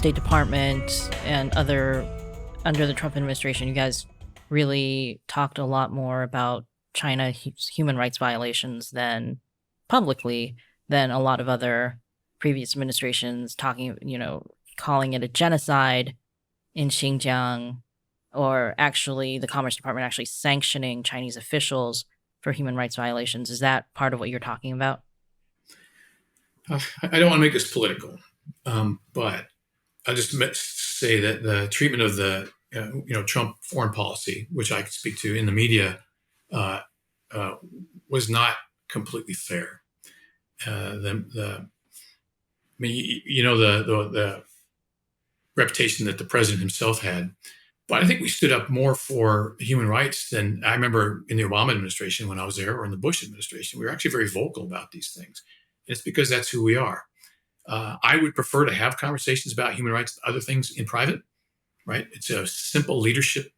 State Department and other under the Trump administration, you guys really talked a lot more about human rights violations than publicly than a lot of other previous administrations talking, calling it a genocide in Xinjiang, or actually the Commerce Department actually sanctioning Chinese officials for human rights violations. Is that part of what you're talking about? I don't want to make this political, but I'll just say that the treatment of the Trump foreign policy, which I could speak to in the media, was not completely fair. The reputation that the president himself had, but I think we stood up more for human rights than I remember in the Obama administration when I was there, or in the Bush administration. We were actually very vocal about these things. And it's because that's who we are. I would prefer to have conversations about human rights and other things in private, right? It's a simple leadership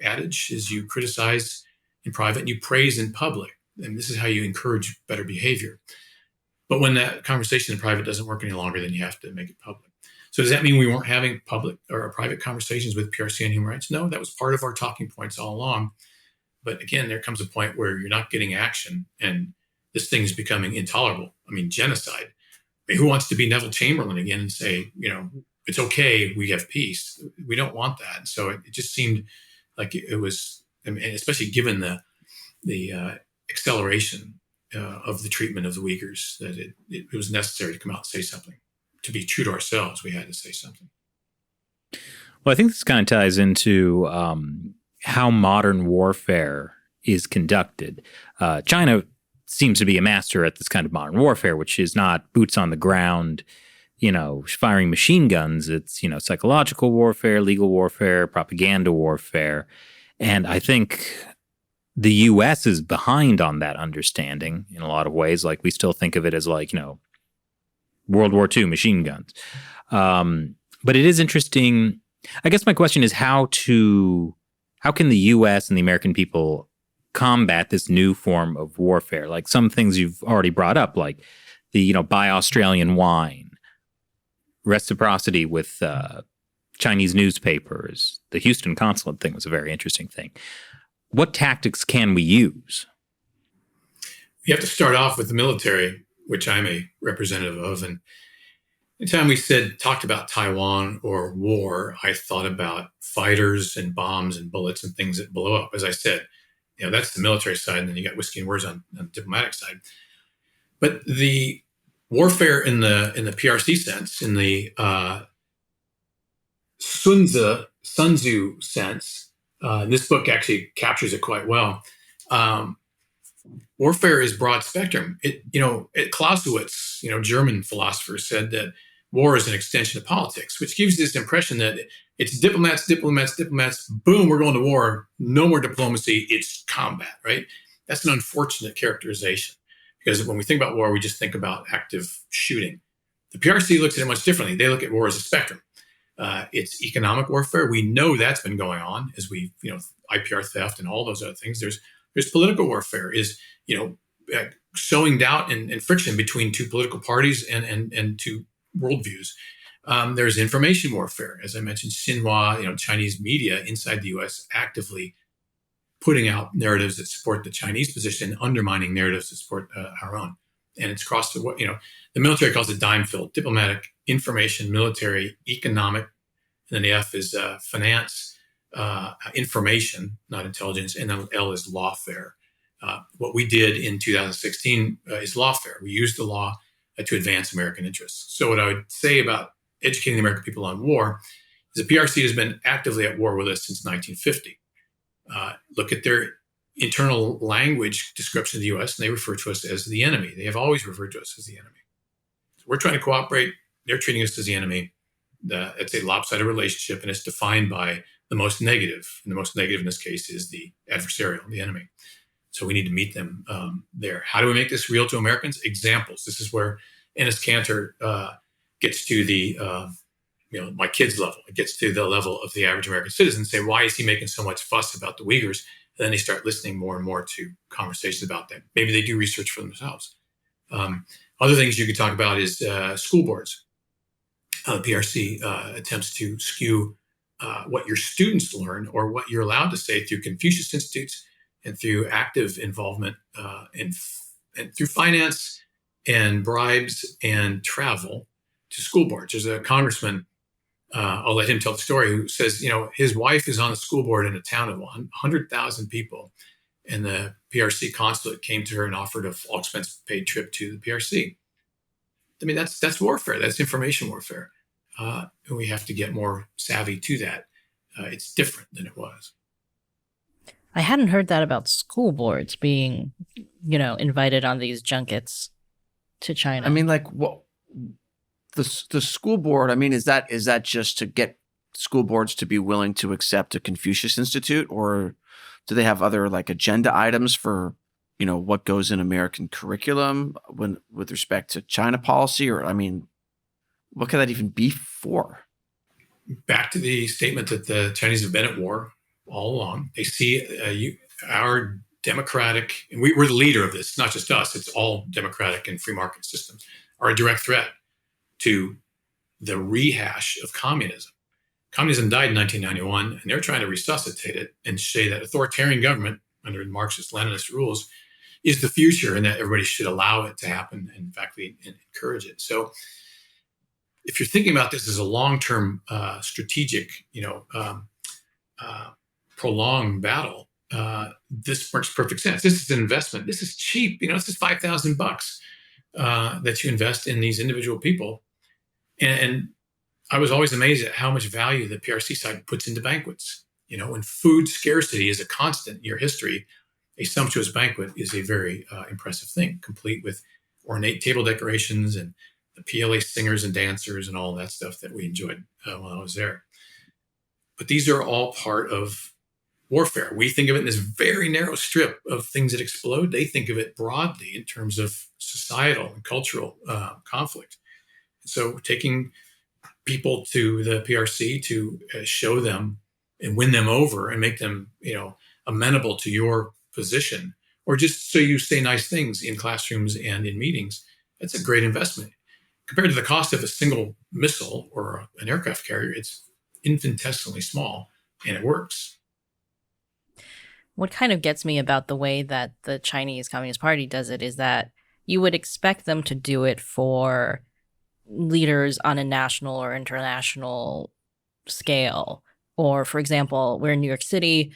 adage: is you criticize in private and you praise in public. And this is how you encourage better behavior. But when that conversation in private doesn't work any longer, then you have to make it public. So does that mean we weren't having public or private conversations with PRC on human rights? No, that was part of our talking points all along. But again, there comes a point where you're not getting action and this thing is becoming intolerable. I mean, genocide. I mean, who wants to be Neville Chamberlain again and say, it's okay, we have peace? We don't want that. So it just seemed like it was, and especially given the acceleration of the treatment of the Uyghurs, that it was necessary to come out and say something. To be true to ourselves, we had to say something. Well, I think this kind of ties into how modern warfare is conducted. China seems to be a master at this kind of modern warfare, which is not boots on the ground, firing machine guns. It's, psychological warfare, legal warfare, propaganda warfare. And I think the U.S. is behind on that understanding in a lot of ways. Like, we still think of it as like, World War II machine guns. But it is interesting. I guess my question is how can the U.S. and the American people combat this new form of warfare? Like some things you've already brought up, like the, buy Australian wine, reciprocity with Chinese newspapers. The Houston consulate thing was a very interesting thing. What tactics can we use? You have to start off with the military, which I'm a representative of. And anytime we talked about Taiwan or war, I thought about fighters and bombs and bullets and things that blow up. As I said, that's the military side, and then you got whiskey and words on the diplomatic side. But the warfare in the PRC sense, in the Sun Tzu sense, this book actually captures it quite well. Warfare is broad spectrum. Clausewitz, German philosopher, said that war is an extension of politics, which gives you this impression that it's diplomats. Boom, we're going to war. No more diplomacy. It's combat, right? That's an unfortunate characterization, because when we think about war, we just think about active shooting. The PRC looks at it much differently. They look at war as a spectrum. It's economic warfare. We know that's been going on as we, IPR theft and all those other things. There's political warfare, is sowing doubt and friction between two political parties and two worldviews. There's information warfare, as I mentioned, Xinhua, Chinese media inside the U.S. actively putting out narratives that support the Chinese position, undermining narratives that support our own. And it's crossed to the military calls it dime field: diplomatic, information, military, economic, and then the F is finance, information, not intelligence, and then L is lawfare. What we did in 2016 is lawfare. We used the law to advance American interests. So what I would say about educating the American people on war is the PRC has been actively at war with us since 1950. Look at their internal language description of the U.S., and they refer to us as the enemy. They have always referred to us as the enemy. So we're trying to cooperate. They're treating us as the enemy. It's a lopsided relationship, and it's defined by the most negative. And the most negative in this case is the adversarial, the enemy. So we need to meet them there. How do we make this real to Americans? Examples. This is where Enes Kanter gets to the, my kids' level. It gets to the level of the average American citizen. Say, why is he making so much fuss about the Uyghurs? And then they start listening more and more to conversations about them. Maybe they do research for themselves. Other things you could talk about is school boards. the PRC attempts to skew what your students learn or what you're allowed to say through Confucius Institutes and through active involvement and through finance and bribes and travel to school boards. There's a congressman, I'll let him tell the story, who says, his wife is on the school board in a town of 100,000 people. And the PRC consulate came to her and offered an all expense paid trip to the PRC. I mean, that's warfare. That's information warfare. And we have to get more savvy to that. It's different than it was. I hadn't heard that about school boards being, invited on these junkets to China. I mean, what the school board? I mean, is that just to get school boards to be willing to accept a Confucius Institute, or do they have other agenda items for what goes in American curriculum with respect to China policy? Or I mean, what could that even be for? Back to the statement that the Chinese have been at war all along. They see our democratic, and we're the leader of this, not just us, it's all democratic and free market systems, are a direct threat to the rehash of communism. Communism died in 1991, and they're trying to resuscitate it and say that authoritarian government under Marxist-Leninist rules is the future and that everybody should allow it to happen. And in fact, we encourage it. So if you're thinking about this as a long-term strategic, prolonged battle, this makes perfect sense. This is an investment. This is cheap. This is $5,000 that you invest in these individual people. And I was always amazed at how much value the PRC side puts into banquets. When food scarcity is a constant in your history, a sumptuous banquet is a very impressive thing, complete with ornate table decorations and the PLA singers and dancers and all that stuff that we enjoyed while I was there. But these are all part of warfare. We think of it in this very narrow strip of things that explode. They think of it broadly in terms of societal and cultural conflict. So taking people to the PRC to show them and win them over and make them, amenable to your position, or just so you say nice things in classrooms and in meetings, that's a great investment. Compared to the cost of a single missile or an aircraft carrier, it's infinitesimally small, and it works. What kind of gets me about the way that the Chinese Communist Party does it is that you would expect them to do it for leaders on a national or international scale. Or, for example, we're in New York City.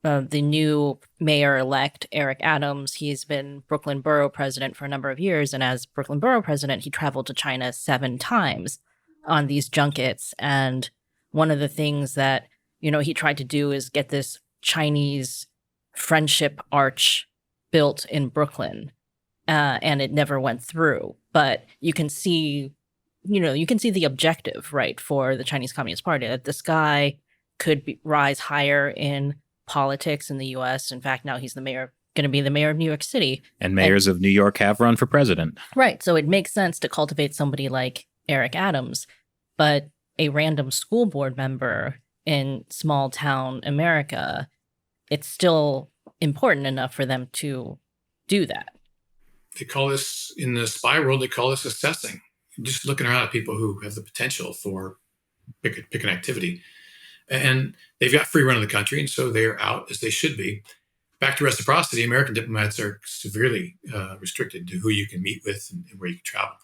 The new mayor-elect, Eric Adams, he's been Brooklyn Borough president for a number of years. And as Brooklyn Borough president, he traveled to China 7 times on these junkets. And one of the things that, he tried to do is get this Chinese friendship arch built in Brooklyn. And it never went through. But you can see the objective, right, for the Chinese Communist Party, that this guy could rise higher in politics in the U.S. In fact, now he's going to be the mayor of New York City. And mayors of New York have run for president. Right. So it makes sense to cultivate somebody like Eric Adams. But a random school board member in small town America, it's still important enough for them to do that. They call this, in the spy world, they call this assessing. Just looking around at people who have the potential for pick an activity. And they've got free run of the country, and so they're out as they should be. Back to reciprocity, American diplomats are severely restricted to who you can meet with and where you can travel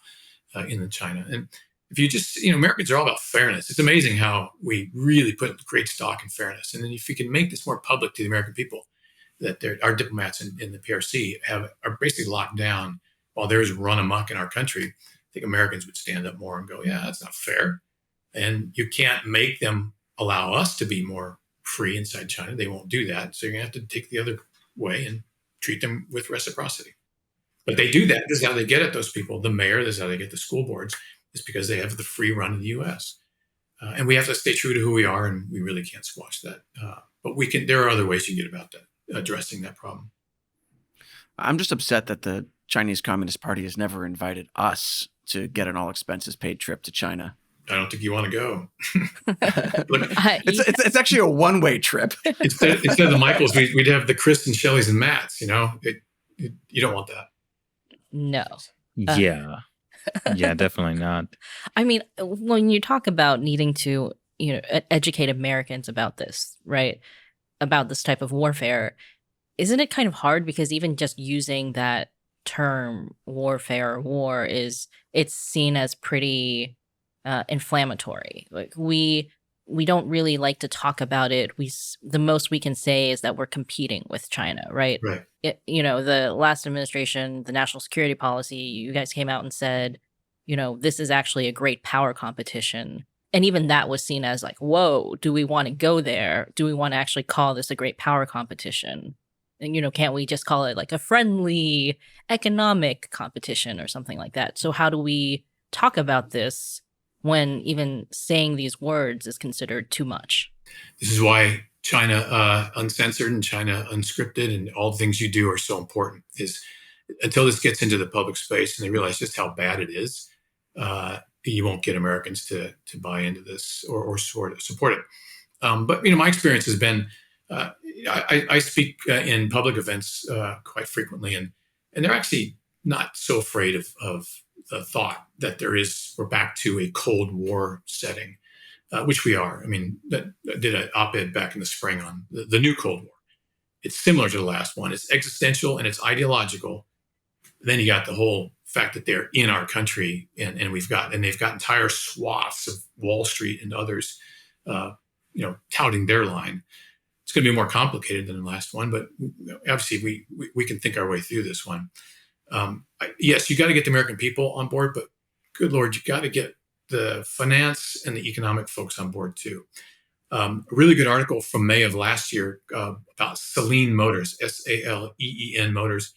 in China. And if you just, Americans are all about fairness. It's amazing how we really put great stock in fairness. And then if you can make this more public to the American people, that our diplomats in the PRC are basically locked down while there's run amok in our country, I think Americans would stand up more and go, yeah, that's not fair. And you can't make them allow us to be more free inside China. They won't do that. So you're going to have to take the other way and treat them with reciprocity. But they do that. This is how they get at those people. The mayor, this is how they get the school boards. It's because they have the free run of the U.S. And we have to stay true to who we are, and we really can't squash that. But we can. There are other ways you get about that, addressing that problem. I'm just upset that the Chinese Communist Party has never invited us to get an all expenses paid trip to China. I don't think you want to go. Look, it's actually a one-way trip. instead of the Michaels, we'd have the Chris and Shelleys and Matts. You don't want that. No. Yeah. Yeah, definitely not. I mean, when you talk about needing to, educate Americans about this, right? About this type of warfare, isn't it kind of hard because even just using that term warfare or war it's seen as pretty inflammatory. Like we don't really like to talk about it. The most we can say is that we're competing with China, right? Right. The last administration, the national security policy, you guys came out and said, this is actually a great power competition. And even that was seen as like, whoa, do we want to go there? Do we want to actually call this a great power competition? And, can't we just call it like a friendly economic competition or something like that? So how do we talk about this when even saying these words is considered too much? This is why China Uncensored and China Unscripted and all the things you do are so important. Is until this gets into the public space and they realize just how bad it is, you won't get Americans to buy into this or sort of support it. But my experience has been, I speak in public events quite frequently, and they're actually not so afraid of the thought that we're back to a Cold War setting, which we are. I mean, I did an op-ed back in the spring on the new Cold War. It's similar to the last one. It's existential and it's ideological. Then you got the whole fact that they're in our country, and they've got entire swaths of Wall Street and others, touting their line. It's going to be more complicated than the last one, but obviously we can think our way through this one. Yes, you got to get the American people on board, but good Lord, you got to get the finance and the economic folks on board too. A really good article from May of last year about Saleen Motors, Saleen Motors.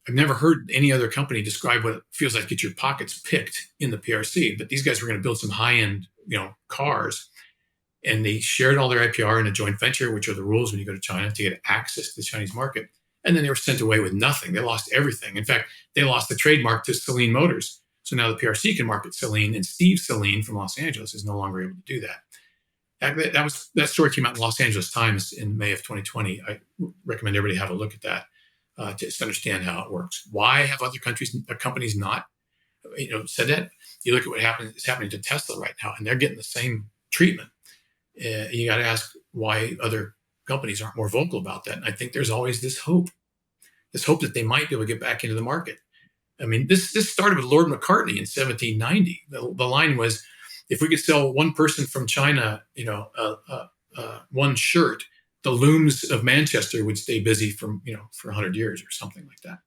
I've never heard any other company describe what it feels like to get your pockets picked in the PRC, but these guys were going to build some high-end, cars. And they shared all their IPR in a joint venture, which are the rules when you go to China to get access to the Chinese market. And then they were sent away with nothing. They lost everything. In fact, they lost the trademark to Saleen Motors. So now the PRC can market Saleen, and Steve Saleen from Los Angeles is no longer able to do that. That story came out in the Los Angeles Times in May of 2020. I recommend everybody have a look at that just to understand how it works. Why have other companies not, said that? You look at what is happening to Tesla right now, and they're getting the same treatment. You got to ask why other companies aren't more vocal about that. And I think there's always this hope that they might be able to get back into the market. I mean, this started with Lord McCartney in 1790. The line was, if we could sell one person from China, one shirt, the looms of Manchester would stay busy for 100 years or something like that.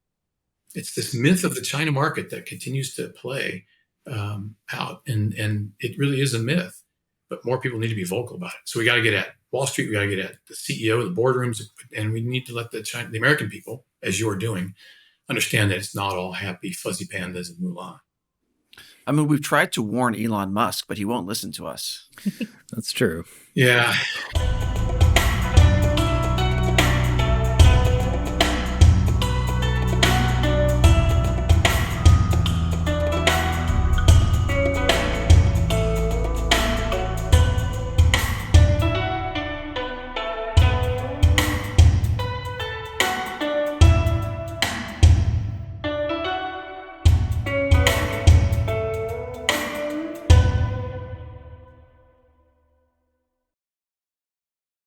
It's this myth of the China market that continues to play out, and it really is a myth. But more people need to be vocal about it. So we got to get at Wall Street. We got to get at the CEO, the boardrooms, and we need to let the American people, as you're doing, understand that it's not all happy, fuzzy pandas and Mulan. I mean, we've tried to warn Elon Musk, but he won't listen to us. That's true. Yeah.